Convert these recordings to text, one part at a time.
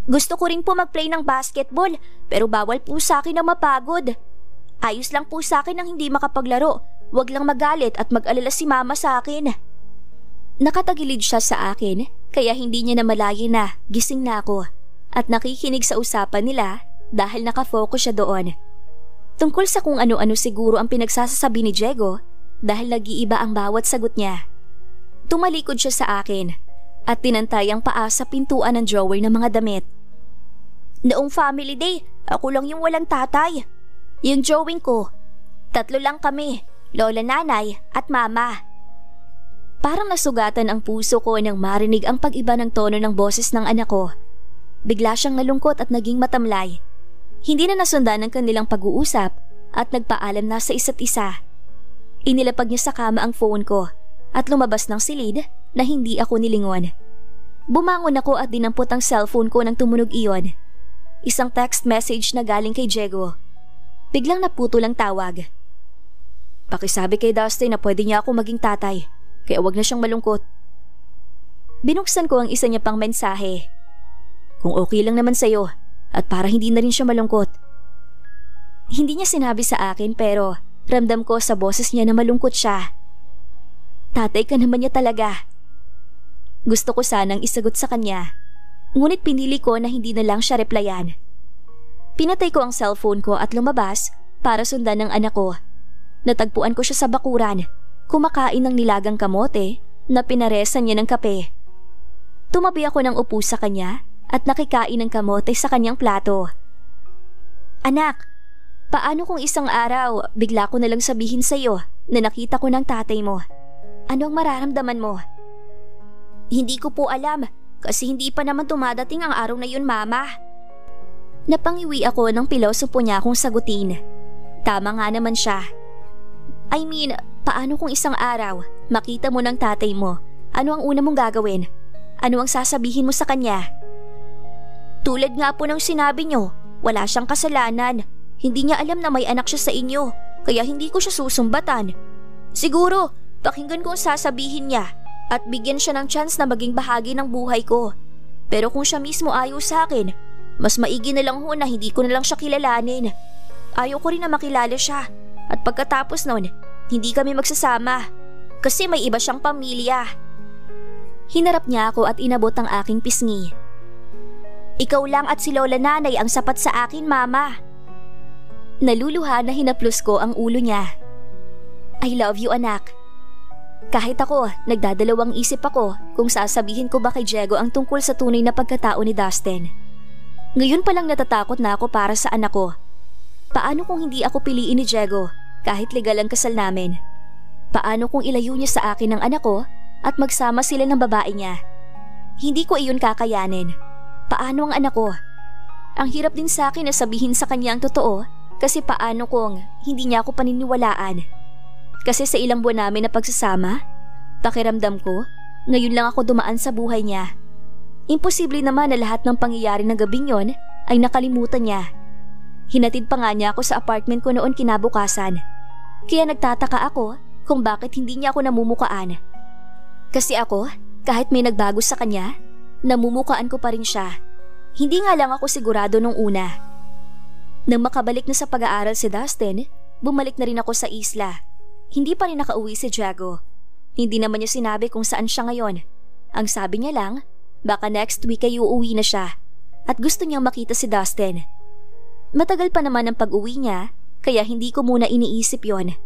Gusto ko rin po mag-play ng basketball pero bawal po sa akin na mapagod. Ayos lang po sa akin ang hindi makapaglaro. Huwag lang magalit at mag-alala si mama sa akin. Nakatagilid siya sa akin kaya hindi niya namalayan na gising na ako at nakikinig sa usapan nila dahil nakafocus siya doon. Tungkol sa kung ano-ano siguro ang pinagsasasabi ni Diego dahil nag-iiba ang bawat sagot niya. Tumalikod siya sa akin at tinantay ang paa sa pintuan ng drawer ng mga damit. Noong family day, ako lang yung walang tatay. Yung drawing ko, 3 lang kami, lola, nanay at mama. Parang nasugatan ang puso ko nang marinig ang pag-iba ng tono ng boses ng anak ko. Bigla siyang nalungkot at naging matamlay. Hindi na nasundan ang kanilang pag-uusap at nagpaalam na sa isa't isa. Inilapag niya sa kama ang phone ko at lumabas ng silid na hindi ako nilingon. Bumangon ako at dinampot ang cellphone ko nang tumunog iyon. Isang text message na galing kay Diego. Biglang naputol ang tawag. Pakisabi kay Dustin na pwede niya ako maging tatay, kaya wag na siyang malungkot. Binuksan ko ang isa niya pang mensahe. Kung okay lang naman sa'yo at para hindi na rin siya malungkot. Hindi niya sinabi sa akin pero ramdam ko sa boses niya na malungkot siya. Tatay ka naman niya talaga. Gusto ko sanang isagot sa kanya, ngunit pinili ko na hindi na lang siya replyan. Pinatay ko ang cellphone ko at lumabas para sundan ng anak ko. Natagpuan ko siya sa bakuran, kumakain ng nilagang kamote na pinaresan niya ng kape. Tumabi ako ng upo sa kanya at nakikain ng kamote sa kanyang plato. Anak, paano kung isang araw bigla ko na lang sabihin sa iyo na nakita ko ng tatay mo? Ano ang mararamdaman mo? Hindi ko po alam kasi hindi pa naman dumadating ang araw na yun, mama. Napangiwi ako ng pilosopo niya akong sagutin. Tama nga naman siya. I mean, paano kung isang araw makita mo ng tatay mo? Ano ang una mong gagawin? Ano ang sasabihin mo sa kanya? Tulad nga po ng sinabi niyo, wala siyang kasalanan. Hindi niya alam na may anak siya sa inyo, kaya hindi ko siya susumbatan. Siguro, pakinggan ko ang sasabihin niya at bigyan siya ng chance na maging bahagi ng buhay ko. Pero kung siya mismo ayaw sa akin, mas maigi na lang ho na hindi ko na lang siya kilalanin. Ayaw ko rin na makilala siya at pagkatapos nun, hindi kami magsasama kasi may iba siyang pamilya. Hinarap niya ako at inabot ang aking pisngi. Ikaw lang at si lola nanay ang sapat sa akin, mama. Naluluha na hinaplos ko ang ulo niya. I love you, anak. Kahit ako, nagdadalawang isip ako kung sasabihin ko ba kay Diego ang tungkol sa tunay na pagkatao ni Dustin. Ngayon pa lang natatakot na ako para sa anak ko. Paano kung hindi ako piliin ni Diego kahit legal ang kasal namin? Paano kung ilayo niya sa akin ang anak ko at magsama sila ng babae niya? Hindi ko iyon kakayanin. Paano ang anak ko? Ang hirap din sa akin na sabihin sa kanya ang totoo kasi paano kung hindi niya ako paniniwalaan? Kasi sa ilang buwan namin na pagsasama, pakiramdam ko, ngayon lang ako dumaan sa buhay niya. Imposible naman na lahat ng pangyayari ng gabing yon ay nakalimutan niya. Hinatid pa nga niya ako sa apartment ko noon kinabukasan. Kaya nagtataka ako kung bakit hindi niya ako namumukaan. Kasi ako, kahit may nagbago sa kanya, namumukaan ko pa rin siya. Hindi nga lang ako sigurado nung una. Nang makabalik na sa pag-aaral si Dustin, bumalik na rin ako sa isla. Hindi pa rin nakauwi si Diego. Hindi naman niya sinabi kung saan siya ngayon. Ang sabi niya lang, baka next week ay uuwi na siya at gusto niyang makita si Dustin. Matagal pa naman ang pag-uwi niya, kaya hindi ko muna iniisip yon.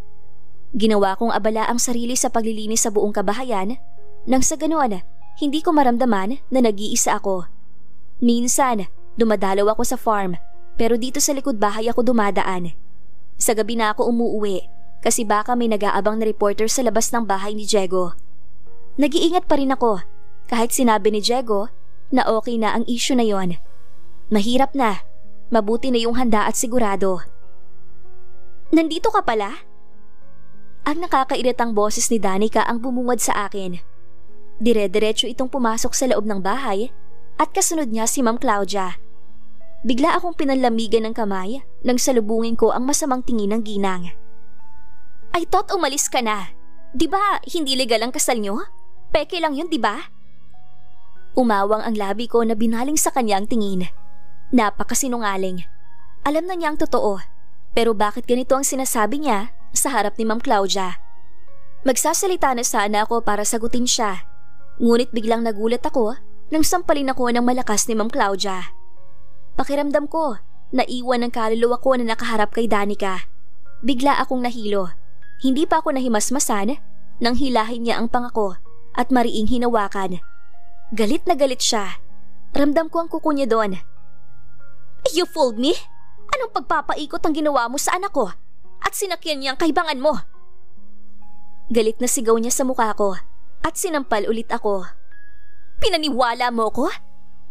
Ginawa kong abala ang sarili sa paglilinis sa buong kabahayan nang sa ganoon, hindi ko maramdaman na nag-iisa ako. Minsan, dumadalaw ako sa farm pero dito sa likod bahay ako dumadaan. Sa gabi na ako umuuwi kasi baka may nag-aabang na reporter sa labas ng bahay ni Diego. Nag-iingat pa rin ako kahit sinabi ni Diego na okay na ang issue na yon. Mahirap na, mabuti na yung handa at sigurado. Nandito ka pala? Ang nakakairitang boses ni Danica ang bumungad sa akin. Dire-diretso itong pumasok sa loob ng bahay at kasunod niya si Ma'am Claudia. Bigla akong pinanlamigan ng kamay nang salubungin ko ang masamang tingin ng ginang. I thought umalis ka na. Di ba hindi legal ang kasal nyo? Peke lang yun, di ba? Umawang ang labi ko na binaling sa kanyang tingin. Napakasinungaling. Alam na niya ang totoo, pero bakit ganito ang sinasabi niya sa harap ni Ma'am Claudia? Magsasalita na sana ako para sagutin siya, ngunit biglang nagulat ako nang sampalin ako ng malakas ni Ma'am Claudia. Pakiramdam ko, naiwan ang kaluluwa ko na nakaharap kay Danica. Bigla akong nahilo. Hindi pa ako nahimasmasan nang hilahin niya ang pangako at mariing hinawakan. Galit na galit siya. Ramdam ko ang kuko niya doon. You fooled me? Anong pagpapaikot ang ginawa mo sa anak ko? At sinakyan niya ang kahibangan mo? Galit na sigaw niya sa mukha ko at sinampal ulit ako. Pinaniwala mo ko?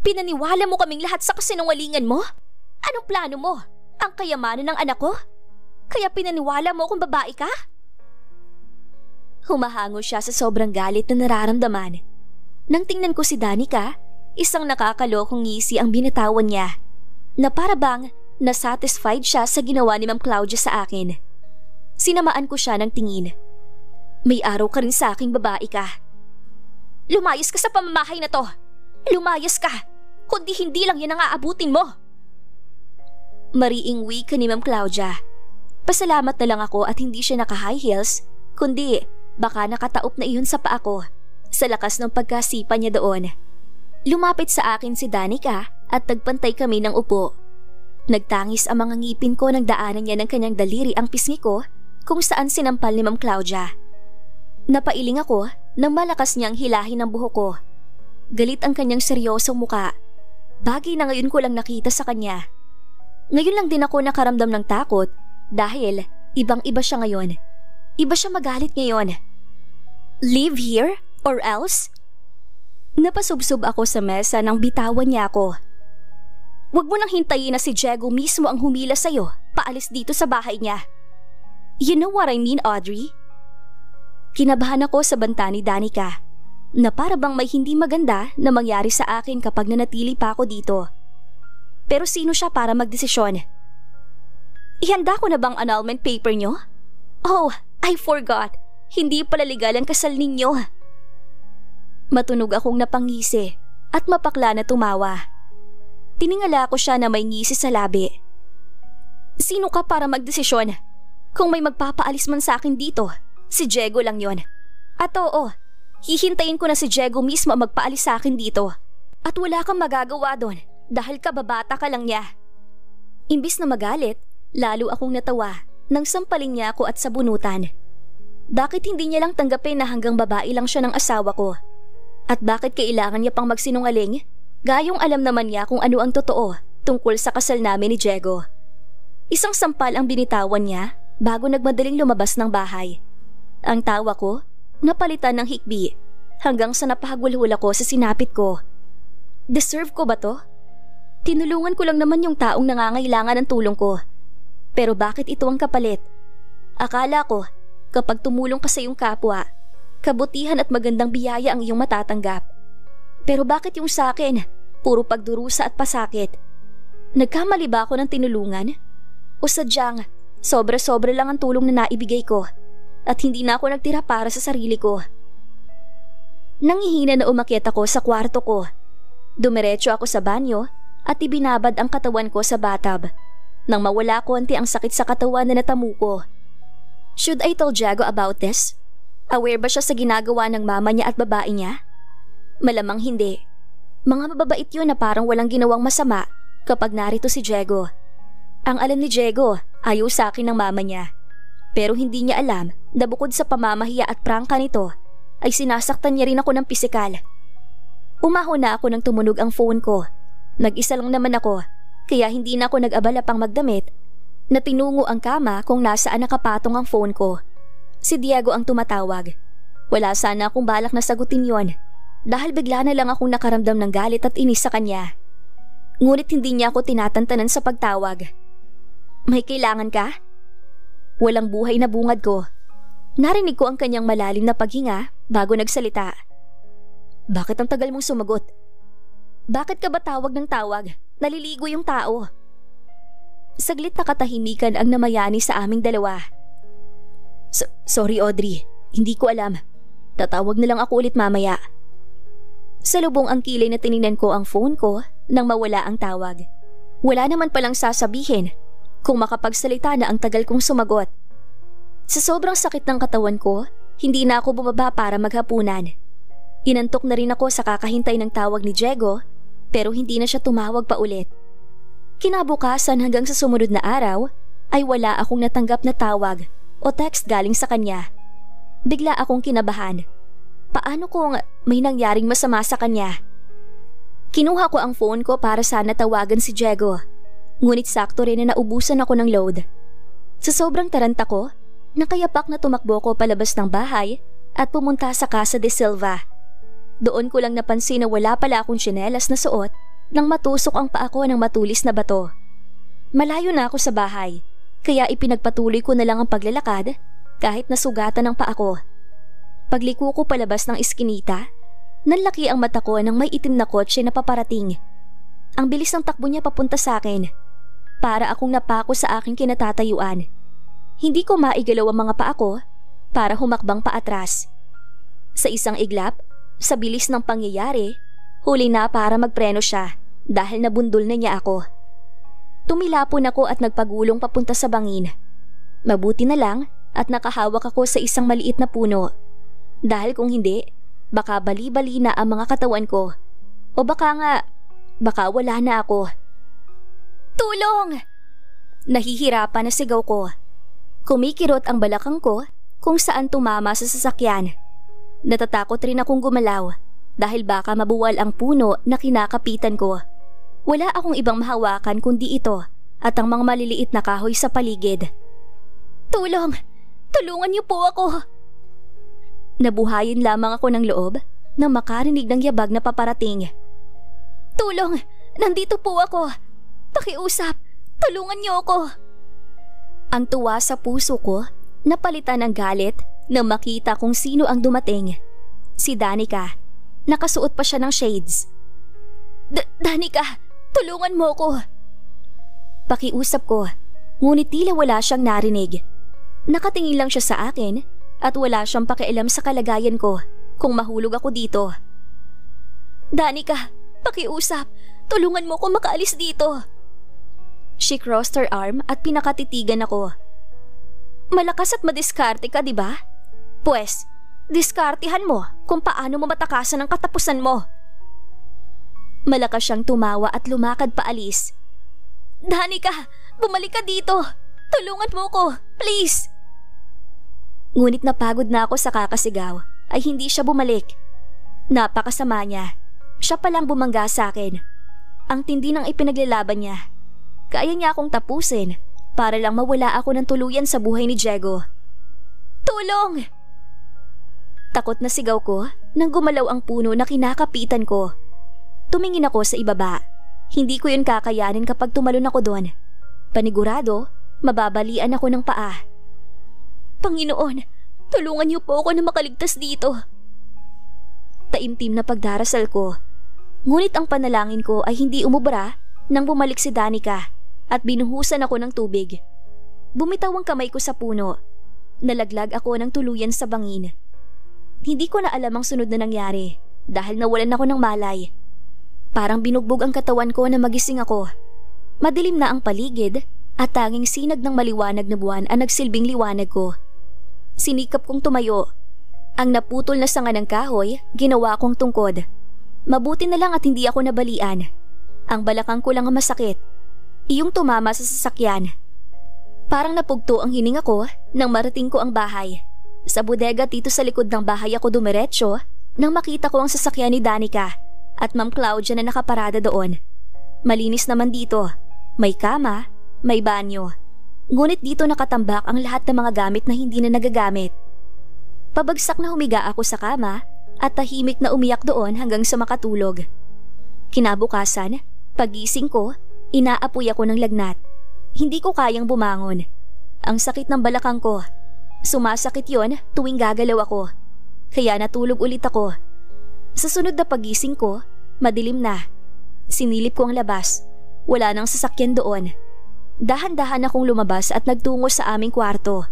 Pinaniwala mo kaming lahat sa kasinungalingan mo? Anong plano mo? Ang kayamanan ng anak ko? Kaya pinaniwala mo kung babae ka? Humahango siya sa sobrang galit na nararamdaman. Nang tingnan ko si Danica, isang nakakalokong ngisi ang binitawan niya, na para bang nasatisfied siya sa ginawa ni Ma'am Claudia sa akin. Sinamaan ko siya ng tingin. May araw ka rin sa aking babae ka. Lumayas ka sa pamamahay na to. Lumayas ka, kundi hindi lang yan ang aabutin mo. Mariing wika ni Ma'am Claudia. Pasalamat na lang ako at hindi siya naka-high heels, kundi baka nakataop na iyon sa paa ko sa lakas ng pagkasipa niya doon. Lumapit sa akin si Danica at nagpantay kami ng upo. Nagtangis ang mga ngipin ko nang daanan niya ng kanyang daliri ang pisngi ko kung saan sinampal ni Ma'am Claudia. Napailing ako nang malakas niyang hilahin ang buhok ko. Galit ang kanyang seryosong muka. Bagay na ngayon ko lang nakita sa kanya. Ngayon lang din ako nakaramdam ng takot dahil ibang-iba siya ngayon. Iba siya magalit ngayon. Leave here or else? Napasubsob ako sa mesa nang bitawan niya ako. Huwag mo nang hintayin na si Diego mismo ang humila sa'yo paalis dito sa bahay niya. You know what I mean, Audrey? Kinabahan ako sa banta ni Danica na para bang may hindi maganda na mangyari sa akin kapag nanatili pa ako dito. Pero sino siya para magdesisyon? Ihanda ko na bang annulment paper niyo? Oh, I forgot. Hindi pala legal ang kasal ninyo. Matunog akong napangisi at mapakla na tumawa. Tiningala ko siya na may ngisi sa labi. Sino ka para magdesisyon? Kung may magpapaalis man sa akin dito, si Diego lang yon. At oo, hihintayin ko na si Diego mismo magpaalis sa akin dito. At wala kang magagawa doon dahil kababata ka lang niya. Imbis na magalit, lalo akong natawa nang sampalin niya ako at sabunutan. Bakit hindi niya lang tanggapin na hanggang babae lang siya ng asawa ko? At bakit kailangan niya pang magsinungaling? Gayong alam naman niya kung ano ang totoo tungkol sa kasal namin ni Diego. Isang sampal ang binitawan niya bago nagmadaling lumabas ng bahay. Ang tawa ko, napalitan ng hikbi hanggang sa napahagulhul ako sa sinapit ko. Deserve ko ba to? Tinulungan ko lang naman yung taong nangangailangan ng tulong ko. Pero bakit ito ang kapalit? Akala ko, kapag tumulong ka sa iyong kapwa, kabutihan at magandang biyaya ang iyong matatanggap. Pero bakit yung sa akin, puro pagdurusa at pasakit? Nagkamali ba ako ng tinulungan? O sadyang, sobra-sobra lang ang tulong na naibigay ko at hindi na ako nagtira para sa sarili ko? Nangihina na umakyat ako sa kwarto ko. Dumiretso ako sa banyo at ibinabad ang katawan ko sa bathtub nang mawala konti ang sakit sa katawan na natamu ko. Should I tell Diego about this? Aware ba siya sa ginagawa ng mama niya at babae niya? Malamang hindi. Mga mababait yun na parang walang ginawang masama kapag narito si Diego. Ang alam ni Diego, ayaw sa akin ng mama niya. Pero hindi niya alam na bukod sa pamamahiya at prangka nito, ay sinasaktan niya rin ako ng pisikal. Umahon na ako nang tumunog ang phone ko. Nag-isa lang naman ako, kaya hindi na ako nag-abala pang magdamit na tinungo ang kama kung nasaan nakapatong ang phone ko. Si Diego ang tumatawag. Wala sana akong balak na sagutin yon dahil bigla na lang akong nakaramdam ng galit at inis sa kanya. Ngunit hindi niya ako tinatantanan sa pagtawag. May kailangan ka? Walang buhay na bungad ko. Narinig ko ang kanyang malalim na paghinga bago nagsalita. Bakit ang tagal mong sumagot? Bakit ka ba tawag ng tawag? Naliligo yung tao. Saglit na katahimikan ang namayani sa aming dalawa. Sorry Audrey, hindi ko alam. Tatawag na lang ako ulit mamaya. Salubong ang kilay na tiningnan ko ang phone ko nang mawala ang tawag. Wala naman palang sasabihin kung makapagsalita na ang tagal kong sumagot. Sa sobrang sakit ng katawan ko, hindi na ako bumaba para maghapunan. Inantok na rin ako sa kakahintay ng tawag ni Diego pero hindi na siya tumawag pa ulit. Kinabukasan hanggang sa sumunod na araw ay wala akong natanggap na tawag o text galing sa kanya. Bigla akong kinabahan. Paano kung may nangyaring masama sa kanya? Kinuha ko ang phone ko para sana tawagan si Diego. Ngunit sakto rin na naubusan ako ng load. Sa sobrang taranta ko, nakayapak na tumakbo ko palabas ng bahay at pumunta sa Casa de Silva. Doon ko lang napansin na wala pala akong tsinelas na suot nang matusok ang paa ko ng matulis na bato. Malayo na ako sa bahay, kaya ipinagpatuloy ko na lang ang paglalakad kahit nasugatan ang paa ko. Pagliko ko palabas ng iskinita, nanlaki ang mata ko nang may itim na kotse na paparating. Ang bilis ng takbo niya papunta sa akin. Para akong napako sa aking kinatatayuan. Hindi ko maigalaw ang mga paa ko para humakbang paatras. Sa isang iglap, sa bilis ng pangyayari, huli na para magpreno siya dahil nabundol na niya ako. Tumilapon ako at nagpagulong papunta sa bangin. Mabuti na lang at nakahawak ako sa isang maliit na puno. Dahil kung hindi, baka bali-bali na ang mga katawan ko. O baka wala na ako. Tulong! Nahihirapan na sigaw ko. Kumikirot ang balakang ko kung saan tumama sa sasakyan. Natatakot rin akong gumalaw dahil baka mabuwal ang puno na kinakapitan ko. Wala akong ibang mahawakan kundi ito at ang mga maliliit na kahoy sa paligid. Tulong! Tulungan niyo po ako! Nabuhayin lamang ako ng loob nang makarinig ng yabag na paparating. Tulong! Nandito po ako! Pakiusap! Tulungan niyo ako! Ang tuwa sa puso ko napalitan ng galit nang makita kung sino ang dumating. Si Danica. Nakasuot pa siya ng shades. Danica! Tulungan mo ko! Pakiusap ko, ngunit tila wala siyang narinig. Nakatingin lang siya sa akin at wala siyang pakialam sa kalagayan ko kung mahulog ako dito. Danica, pakiusap, tulungan mo ko makaalis dito. She crossed her arm at pinakatitigan ako. Malakas at madiskarte ka, di ba? Pwes, diskartehan mo kung paano mo matakasan ang katapusan mo. Malakas siyang tumawa at lumakad paalis. Danica, bumalik ka dito. Tulungan mo ko, please. Ngunit napagod na ako sa kakasigaw ay hindi siya bumalik. Napakasama niya. Siya palang bumangga sa akin. Ang tindi ng ipinaglalaban niya. Kaya niya akong tapusin para lang mawala ako ng tuluyan sa buhay ni Diego. Tulong! Takot na sigaw ko nang gumalaw ang puno na kinakapitan ko. Tumingin ako sa ibaba. Hindi ko yun kakayanin kapag tumalon ako doon. Panigurado, mababalian ako ng paa. Panginoon, tulungan niyo po ako na makaligtas dito. Taimtim na pagdarasal ko. Ngunit ang panalangin ko ay hindi umubra nang bumalik si Danica at binuhusan ako ng tubig. Bumitaw ang kamay ko sa puno. Nalaglag ako ng tuluyan sa bangin. Hindi ko na alam ang sunod na nangyari dahil nawalan ako ng malay. Parang binugbog ang katawan ko na magising ako. Madilim na ang paligid at tanging sinag ng maliwanag na buwan ang nagsilbing liwanag ko. Sinikap kong tumayo. Ang naputol na sanga ng kahoy, ginawa kong tungkod. Mabuti na lang at hindi ako nabalian. Ang balakang ko lang ang masakit. Iyong tumama sa sasakyan. Parang napugto ang hininga ko nang marating ko ang bahay. Sa bodega dito sa likod ng bahay ako dumiretso nang makita ko ang sasakyan ni Danica at Ma'am Claudia na nakaparada doon. Malinis naman dito. May kama, may banyo. Ngunit dito nakatambak ang lahat ng mga gamit na hindi na nagagamit. Pabagsak na humiga ako sa kama at tahimik na umiyak doon hanggang sa makatulog. Kinabukasan, pagising ko, inaapoy ako ng lagnat. Hindi ko kayang bumangon. Ang sakit ng balakang ko. Sumasakit yon tuwing gagalaw ako. Kaya natulog ulit ako. Sa sunod na pagising ko, madilim na. Sinilip ko ang labas. Wala nang sasakyan doon. Dahan-dahan akong lumabas at nagtungo sa aming kwarto.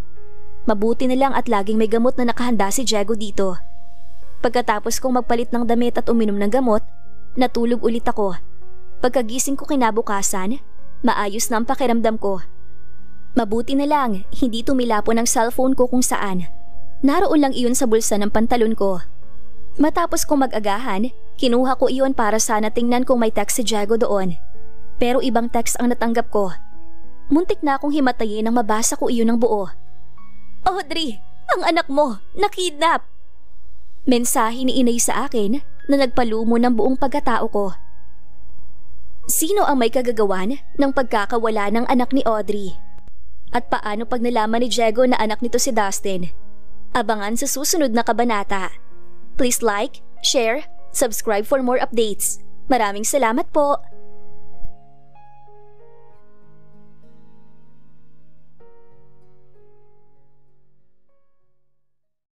Mabuti na lang at laging may gamot na nakahanda si Diego dito. Pagkatapos kong magpalit ng damit at uminom ng gamot, natulog ulit ako. Pagkagising ko kinabukasan, maayos na ang pakiramdam ko. Mabuti na lang, hindi tumilapon ang cellphone ko kung saan. Naroon lang iyon sa bulsa ng pantalon ko. Matapos kong mag-agahan, kinuha ko iyon para sana tingnan kung may text si Diego doon. Pero ibang text ang natanggap ko. Muntik na akong himatayin nang mabasa ko iyon ng buo. Audrey, ang anak mo, nakidnap! Mensahe ni inay sa akin na nagpalumo ng buong pagkatao ko. Sino ang may kagagawan ng pagkakawala ng anak ni Audrey? At paano pag nalaman ni Diego na anak nito si Dustin? Abangan sa susunod na kabanata. Please like, share, subscribe for more updates. Maraming salamat po!